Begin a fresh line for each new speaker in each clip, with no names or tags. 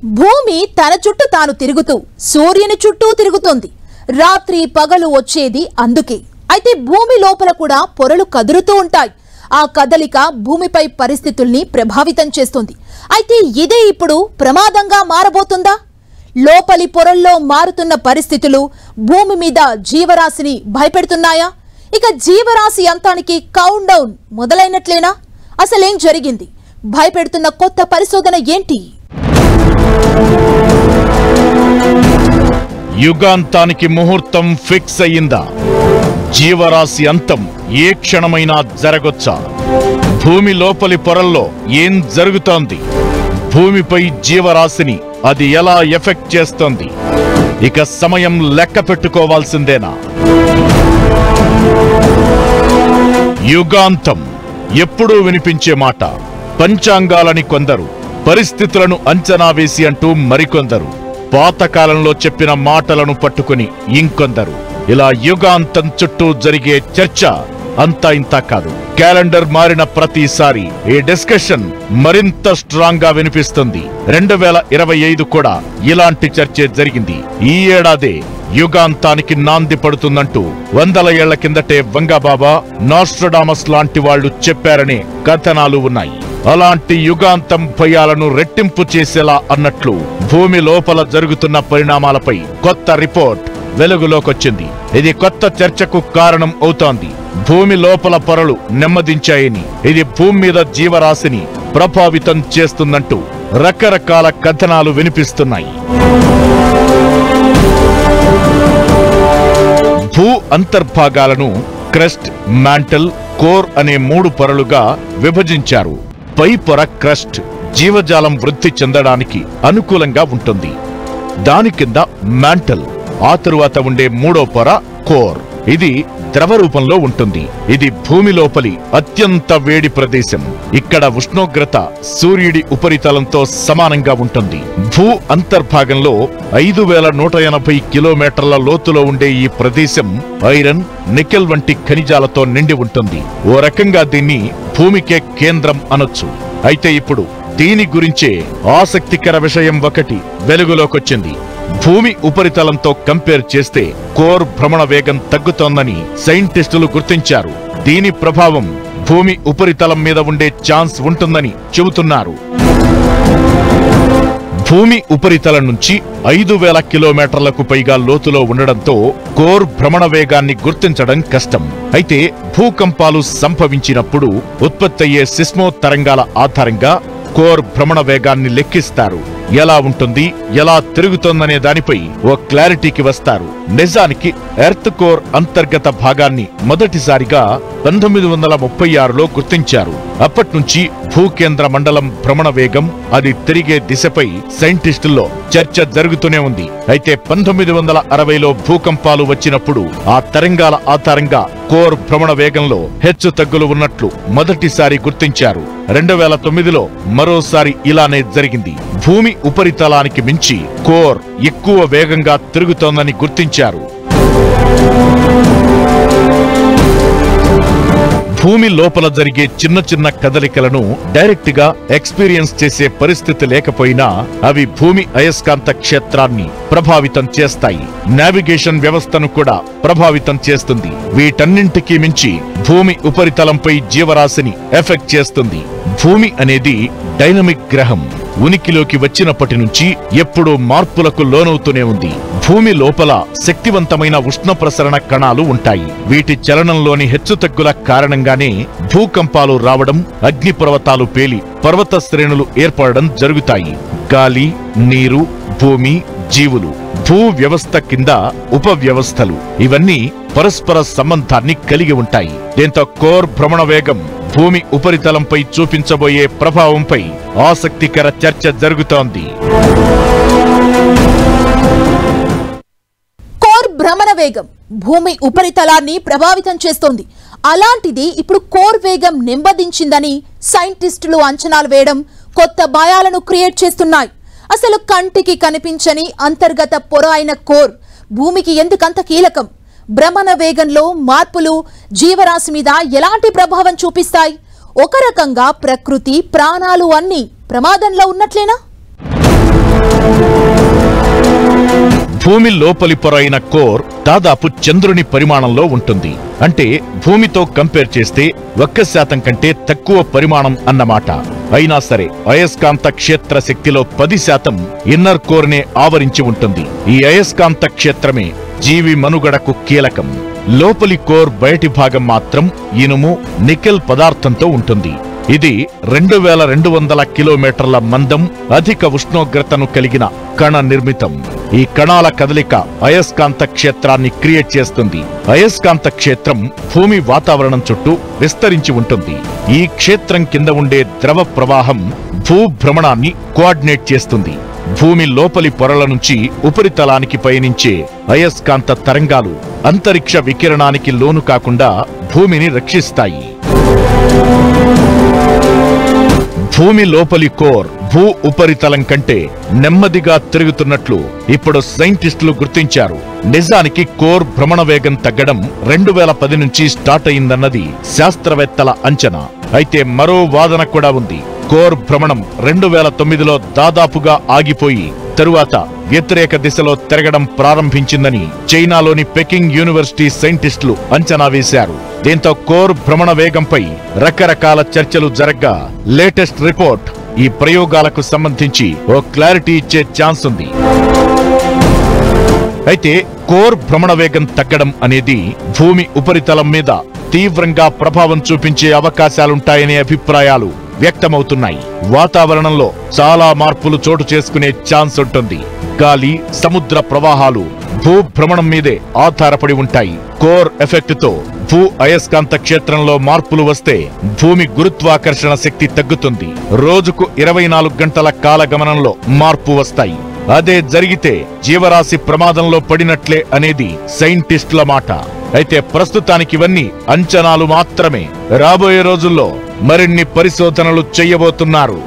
భూమి తన చుట్టూ తాను తిరుగుతూ సూర్యుని చుట్టూ తిరుగుతోంది. రాత్రి పగలు వచ్చేది అందుకే. అయితే భూమి లోపల కూడా పొరలు కదులుతూ ఉంటాయి. ఆ కదలిక భూమిపై పరిస్థితుల్ని ప్రభావితం చేస్తుంది. అయితే ఇదే ఇప్పుడు ప్రమాదంగా మారబోతుందా? లోపలి పొరల్లో మారుతున్న పరిస్థితులు భూమి మీద జీవరాశిని భయపెడుతున్నాయా? ఇక జీవరాశి అంతానికి కౌంట్ డౌన్ మొదలైనట్లేనా? అసలేం జరిగింది? భయపెడుతున్న కొత్త పరిశోధన ఏంటి?
యుగాంతానికి ముహూర్తం ఫిక్స్ అయ్యిందా? జీవరాశి అంతం ఏ క్షణమైనా జరగొచ్చా? భూమి లోపలి పొరల్లో ఏం జరుగుతోంది? భూమిపై జీవరాశిని అది ఎలా ఎఫెక్ట్ చేస్తోంది? ఇక సమయం లెక్క పెట్టుకోవాల్సిందేనా? యుగాంతం ఎప్పుడూ వినిపించే మాట. పంచాంగాలని కొందరు, పరిస్థితులను అంచనా వేసి అంటూ మరికొందరు, పాతకాలంలో చెప్పిన మాటలను పట్టుకుని ఇంకొందరు. ఇలా యుగాంతం చుట్టూ జరిగే చర్చ అంతా ఇంతా కాదు. క్యాలెండర్ మారిన ప్రతిసారి ఈ డిస్కషన్ మరింత స్ట్రాంగ్ గా వినిపిస్తుంది. 2025 కూడా ఇలాంటి చర్చే జరిగింది. ఈ ఏడాదే యుగాంతానికి నాంది పడుతుందంటూ 100 ఏళ్ల కిందటే వంగబాబా, నాస్ట్రడామస్ లాంటి వాళ్లు చెప్పారనే కథనాలు ఉన్నాయి. అలాంటి యుగాంతం భయాలను రెట్టింపు చేసేలా అన్నట్లు భూమి లోపల జరుగుతున్న పరిణామాలపై కొత్త రిపోర్ట్ వెలుగులోకొచ్చింది. ఇది కొత్త చర్చకు కారణం అవుతోంది. భూమి లోపల పొరలు నెమ్మదించాయని, ఇది భూమి మీద జీవరాశిని ప్రభావితం చేస్తుందంటూ రకరకాల కథనాలు వినిపిస్తున్నాయి. భూ అంతర్భాగాలను క్రస్ట్, మ్యాంటల్, కోర్ అనే 3 పొరలుగా విభజించారు. పై పొర క్రస్ట్ జీవజాలం వృద్ధి చెందడానికి అనుకూలంగా ఉంటుంది. దాని కింద మ్యాంటల్, ఆ తరువాత ఉండే 3వ పొర కోర్. ఇది ద్రవ రూపంలో ఉంటుంది. ఇది భూమి లోపలి అత్యంత వేడి ప్రదేశం. ఇక్కడ ఉష్ణోగ్రత సూర్యుడి ఉపరితలంతో సమానంగా ఉంటుంది. భూ అంతర్భాగంలో 5180 కిలోమీటర్ల లోతులో ఉండే ఈ ప్రదేశం ఐరన్, నికెల్ వంటి ఖనిజాలతో నిండి ఉంటుంది. ఓ రకంగా దీన్ని భూమికే కేంద్రం అనొచ్చు. అయితే ఇప్పుడు దీని గురించే ఆసక్తికర విషయం ఒకటి వెలుగులోకొచ్చింది. భూమి ఉపరితలంతో కంపేర్ చేస్తే కోర్ భ్రమణ వేగం తగ్గుతోందని సైంటిస్టులు గుర్తించారు. దీని ప్రభావం భూమి ఉపరితలం మీద ఉండే ఛాన్స్ ఉంటుందని చెబుతున్నారు. భూమి ఉపరితలం నుంచి 5000 కిలోమీటర్లకు పైగా లోతులో ఉండడంతో కోర్ భ్రమణ వేగాన్ని గుర్తించడం కష్టం. అయితే భూకంపాలు సంభవించినప్పుడు ఉత్పత్తయ్యే సిస్మో తరంగాల ఆధారంగా కోర్ భ్రమణ వేగాన్ని లెక్కిస్తారు. ఎలా ఉంటుంది, ఎలా తిరుగుతోందనే దానిపై ఓ క్లారిటీకి వస్తారు. నిజానికి ఎర్త్ కోర్ అంతర్గత భాగాన్ని మొదటిసారిగా 1936లో గుర్తించారు. అప్పట్నుంచి భూకేంద్ర మండలం భ్రమణ వేగం, అది తిరిగే దిశపై సైంటిస్టుల్లో చర్చ జరుగుతూనే ఉంది. అయితే 1960లో భూకంపాలు వచ్చినప్పుడు ఆ తరంగాల ఆధారంగా కోర్ భ్రమణ వేగంలో హెచ్చు తగ్గులు ఉన్నట్లు మొదటిసారి గుర్తించారు. 2009లో మరోసారి ఇలానే జరిగింది. భూమి ఉపరితలానికి మించి కోర్ ఎక్కువ వేగంగా తిరుగుతోందని గుర్తించారు. భూమి లోపల జరిగే చిన్న చిన్న కదలికలను డైరెక్ట్ గా ఎక్స్పీరియన్స్ చేసే పరిస్థితి లేకపోయినా అవి భూమి అయస్కాంత క్షేత్రాన్ని ప్రభావితం చేస్తాయి. నావిగేషన్ వ్యవస్థను కూడా ప్రభావితం చేస్తుంది. వీటన్నింటికీ మించి భూమి ఉపరితలంపై జీవరాశిని ఎఫెక్ట్ చేస్తుంది. భూమి అనేది డైనమిక్ గ్రహం. ఉనికిలోకి వచ్చినప్పటి నుంచి ఎప్పుడూ మార్పులకు లోనవుతూనే ఉంది. భూమి లోపల శక్తివంతమైన ఉష్ణ ప్రసరణ కణాలు ఉంటాయి. వీటి చలనంలోని హెచ్చుతగ్గుల కారణంగానే భూకంపాలు రావడం, అగ్నిపర్వతాలు పేలి పర్వత శ్రేణులు ఏర్పడడం జరుగుతాయి. గాలి, నీరు, భూమి, జీవులు, భూ వ్యవస్థ కింద ఉప వ్యవస్థలు, ఇవన్నీ పరస్పర సంబంధాన్ని కలిగి ఉంటాయి. దీంతో కోర్ భ్రమణ వేగం భూమి ఉపరితలంపై చూపించబోయే ప్రభావంపై ఆసక్తికర చర్చ జరుగుతోంది.
కోర్ భ్రమణ వేగం భూమి ఉపరితలాన్ని ప్రభావితం చేస్తోంది. అలాంటిది ఇప్పుడు కోర్ వేగం నెమ్మదించిందని సైంటిస్టులు అంచనాలు వేయడం కొత్త భయాలను క్రియేట్ చేస్తున్నాయి. అసలు కంటికి కనిపించని అంతర్గత పొర అయిన కోర్ భూమికి ఎందుకంత కీలకం? భ్రమణ వేగంలో మార్పులు జీవరాశి మీద ఎలాంటి ప్రభావం చూపిస్తాయి? ఒక రకంగా ప్రకృతి, ప్రాణాలు అన్నీ ప్రమాదంలో ఉన్నట్లేనా?
భూమి లోపలి పొర అయిన కోర్ దాదాపు చంద్రుని పరిమాణంలో ఉంటుంది. అంటే భూమితో కంపేర్ చేస్తే 1% కంటే తక్కువ పరిమాణం అన్నమాట. అయినా సరే అయస్కాంత క్షేత్ర శక్తిలో 10% ఇన్నర్ కోర్ నే ఆవరించి ఉంటుంది. ఈ అయస్కాంత క్షేత్రమే జీవి మనుగడకు కీలకం. లోపలి కోర్ బయటి భాగం మాత్రం ఇనుము, నికెల్ పదార్థంతో ఉంటుంది. ఇది 2200 కిలోమీటర్ల మందం, అధిక ఉష్ణోగ్రతను కలిగిన కణ నిర్మితం. ఈ కణాల కదలిక అయస్కాంత క్షేత్రాన్ని క్రియేట్ చేస్తుంది. అయస్కాంత క్షేత్రం భూమి వాతావరణం చుట్టూ విస్తరించి ఉంటుంది. ఈ క్షేత్రం కింద ఉండే ద్రవ ప్రవాహం భూభ్రమణాన్ని కోఆర్డినేట్ చేస్తుంది. భూమి లోపలి పొరల నుంచి ఉపరితలానికి పయనించే అయస్కాంత తరంగాలు అంతరిక్ష వికిరణానికి లోను కాకుండా భూమిని రక్షిస్తాయి. భూమి లోపలి కోర్ భూ ఉపరితలం కంటే నెమ్మదిగా తిరుగుతున్నట్లు ఇప్పుడు సైంటిస్టులు గుర్తించారు. నిజానికి కోర్ భ్రమణ వేగం తగ్గడం 2010 నుంచి స్టార్ట్ అయిందన్నది శాస్త్రవేత్తల అంచనా. అయితే మరో వాదన కూడా ఉంది. కోర్ భ్రమణం 2009లో దాదాపుగా ఆగిపోయి తరువాత వ్యతిరేక దిశలో తిరగడం ప్రారంభించిందని చైనాలోని పెకింగ్ యూనివర్సిటీ సైంటిస్టులు అంచనా వేశారు. దీంతో కోర్ భ్రమణ వేగంపై రకరకాల చర్చలు జరగ్గా లేటెస్ట్ రిపోర్ట్ ఈ ప్రయోగాలకు సంబంధించి ఓ క్లారిటీ ఇచ్చే ఛాన్స్ ఉంది. అయితే కోర్ భ్రమణ వేగం తగ్గడం అనేది భూమి ఉపరితలం మీద తీవ్రంగా ప్రభావం చూపించే అవకాశాలుంటాయనే అభిప్రాయాలు వ్యక్తమవుతున్నాయి. వాతావరణంలో చాలా మార్పులు చోటు చేసుకునే ఛాన్స్ ఉంటుంది. గాలి, సముద్ర ప్రవాహాలు భూభ్రమణం మీదే ఆధారపడి ఉంటాయి. కోర్ ఎఫెక్ట్ తో భూ అయస్కాంత క్షేత్రంలో మార్పులు వస్తే భూమి గురుత్వాకర్షణ శక్తి తగ్గుతుంది. రోజుకు 24 గంటల కాలగమనంలో మార్పు వస్తాయి. అదే జరిగితే జీవరాశి ప్రమాదంలో పడినట్లే అనేది సైంటిస్టుల మాట. అయితే ప్రస్తుతానికి ఇవన్నీ అంచనాలు మాత్రమే. రాబోయే రోజుల్లో మరిన్ని పరిశోధనలు చేయబోతున్నారు.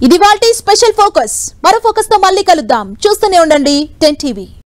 ఇది వాల్టీ స్పెషల్ ఫోకస్. మరో ఫోకస్ తో మళ్ళీ కలుద్దాం. చూస్తూనే ఉండండి 10 టీవీ.